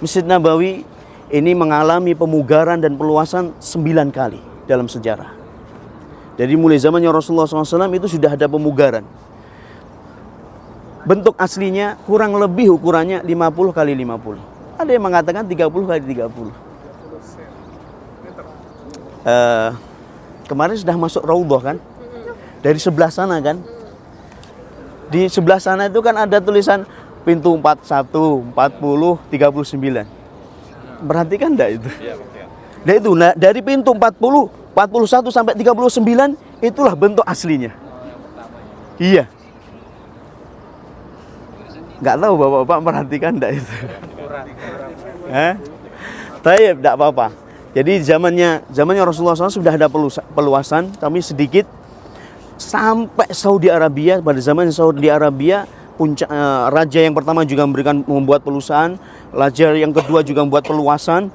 Masjid Nabawi ini mengalami pemugaran dan peluasan 9 kali dalam sejarah. Jadi mulai zamannya Rasulullah SAW itu sudah ada pemugaran. Bentuk aslinya kurang lebih ukurannya 50 kali 50. Ada yang mengatakan 30 kali 30. Kemarin sudah masuk Raudhah kan? Dari sebelah sana kan? Di sebelah sana itu kan ada tulisan pintu 41, 40, 39. Perhatikan enggak itu? Nah itu, dari pintu 40, 41 sampai 39 itulah bentuk aslinya. Iya. Enggak tahu Bapak-bapak perhatikan enggak itu? Tayyib, enggak apa-apa. Jadi zamannya Rasulullah SAW sudah ada peluasan, tapi sedikit sampai Saudi Arabia. Pada zaman Saudi Arabia, puncak raja yang pertama juga membuat peluasan, raja yang kedua juga membuat peluasan.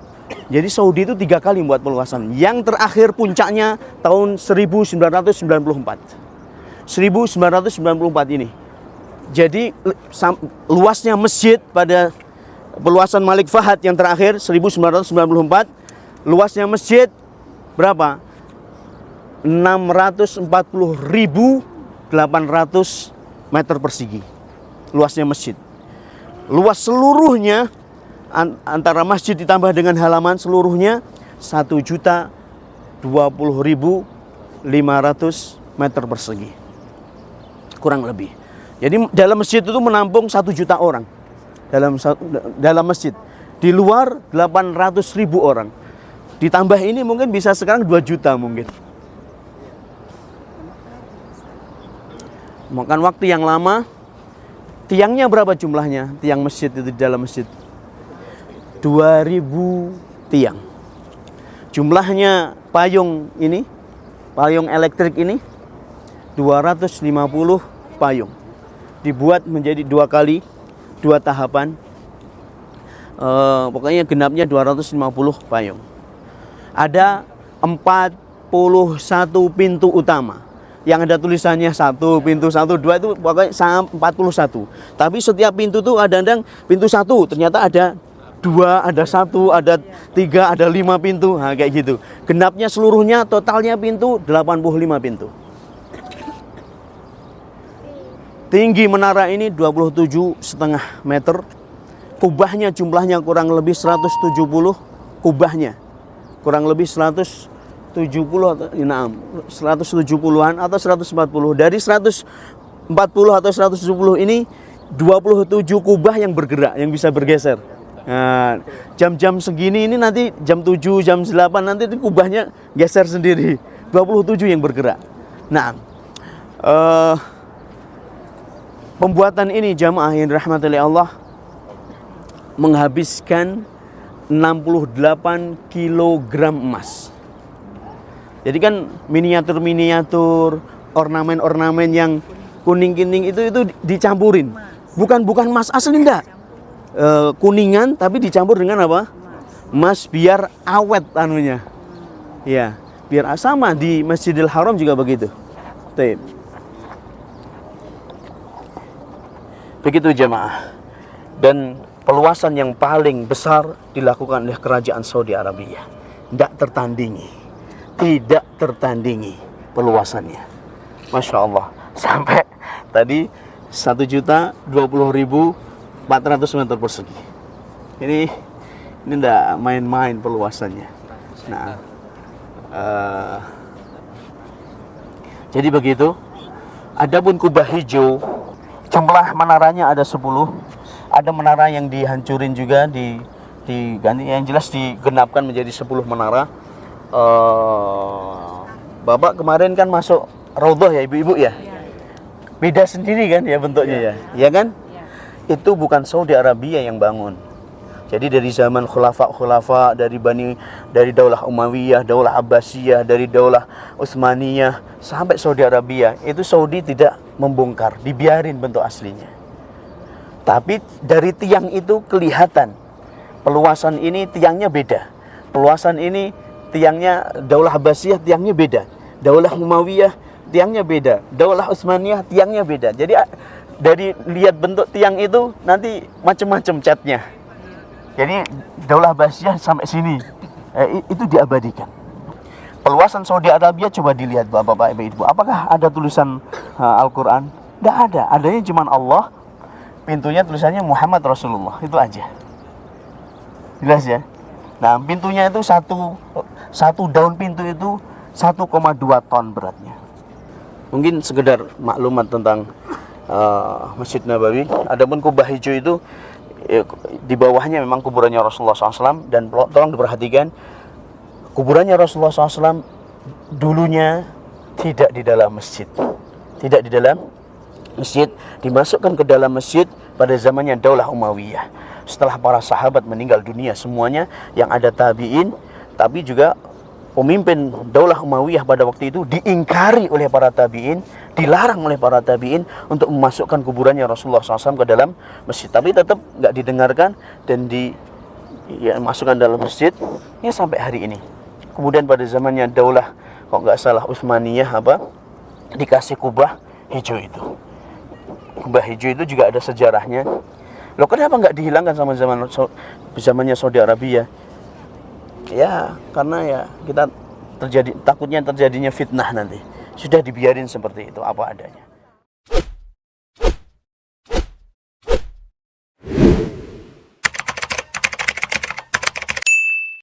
Jadi Saudi itu 3 kali membuat peluasan. Yang terakhir puncaknya tahun 1994. 1994 ini. Jadi luasnya masjid pada peluasan Malik Fahad yang terakhir 1994, luasnya masjid berapa? 640.800 meter persegi. Luasnya masjid. Luas seluruhnya antara masjid ditambah dengan halaman seluruhnya 1.020.500 meter persegi. Kurang lebih. Jadi dalam masjid itu menampung 1 juta orang. Dalam masjid. Di luar 800.000 orang. Ditambah ini mungkin bisa sekarang 2 juta mungkin. Makan waktu yang lama. Tiangnya berapa jumlahnya? Tiang masjid itu di dalam masjid. 2.000 tiang. Jumlahnya payung ini, payung elektrik ini 250 payung. Dibuat menjadi 2 kali, 2 tahapan. Pokoknya genapnya 250 payung. Ada 41 pintu utama. Yang ada tulisannya 1, pintu 1, 2 itu pokoknya 41. Tapi setiap pintu tuh ada pintu 1 ternyata ada 2, ada 1, ada 3, ada 5 pintu. Nah, kayak gitu. Genapnya seluruhnya totalnya pintu 85 pintu. Tinggi menara ini 27,5 meter. Kubahnya jumlahnya kurang lebih 170 kubahnya. Kurang lebih 170 atau 170-an atau 140. Dari 140 atau 170 ini 27 kubah yang bergerak, yang bisa bergeser. Nah, jam-jam segini ini nanti jam 7, jam 8 nanti itu kubahnya geser sendiri. 27 yang bergerak. Nah, pembuatan ini jamaah yang dirahmati oleh Allah menghabiskan 68 kilogram emas. Jadi kan miniatur-miniatur, ornamen-ornamen yang kuning-kuning itu dicampurin. Bukan emas asli enggak. Kuningan tapi dicampur dengan apa? Emas biar awet anunya. Ya, biar sama di Masjidil Haram juga begitu. Baik. Begitu jemaah. Dan peluasan yang paling besar dilakukan oleh kerajaan Saudi Arabia. Tidak tertandingi peluasannya. Masya Allah. Sampai tadi 1.020.400 meter persegi. Ini tidak main-main peluasannya. Nah, jadi begitu. Adapun kubah hijau, jumlah menaranya ada 10. Ada menara yang dihancurin juga, diganti. Yang jelas digenapkan menjadi 10 menara. Bapak kemarin kan masuk Raudhah ya ibu-ibu ya? Beda sendiri kan ya bentuknya ya? Ya kan? Itu bukan Saudi Arabia yang bangun. Jadi dari zaman khulafa, dari Daulah Umayyah, Daulah Abbasiyah, dari Daulah Utsmaniyah sampai Saudi Arabia, itu Saudi tidak membongkar, dibiarin bentuk aslinya. Tapi dari tiang itu kelihatan peluasan ini tiangnya beda. Peluasan ini tiangnya Daulah Abbasiyah tiangnya beda. Daulah Umayyah tiangnya beda. Daulah Utsmaniyah tiangnya beda. Jadi dari lihat bentuk tiang itu nanti macam-macam catnya. Jadi Daulah Abbasiyah sampai sini itu diabadikan. Perluasan Saudi Arabia coba dilihat Bapak Ibu. Apakah ada tulisan Al-Quran? Tidak ada. Adanya cuma Allah. Pintunya tulisannya Muhammad Rasulullah. Itu aja. Jelas ya. Nah pintunya itu satu daun pintu itu 1,2 ton beratnya. Mungkin sekedar maklumat tentang Masjid Nabawi. Adapun kubah hijau itu di bawahnya memang kuburannya Rasulullah SAW. Dan tolong diperhatikan, kuburannya Rasulullah SAW dulunya tidak di dalam masjid. Tidak di dalam masjid, dimasukkan ke dalam masjid pada zamannya Daulah Umayyah. Setelah para sahabat meninggal dunia semuanya, yang ada tabi'in, tapi juga pemimpin Daulah Umayyah pada waktu itu diingkari oleh para tabi'in, dilarang oleh para tabi'in untuk memasukkan kuburannya Rasulullah SAW ke dalam masjid. Tapi tetap nggak didengarkan dan dimasukkan dalam masjid ya sampai hari ini. Kemudian pada zamannya Daulah, kok nggak salah Utsmaniyah dikasih kubah hijau itu. Kubah hijau itu juga ada sejarahnya. Loh kenapa nggak dihilangkan sama zamannya Saudi Arabia? Ya karena ya kita takutnya terjadinya fitnah nanti. Sudah dibiarin seperti itu apa adanya.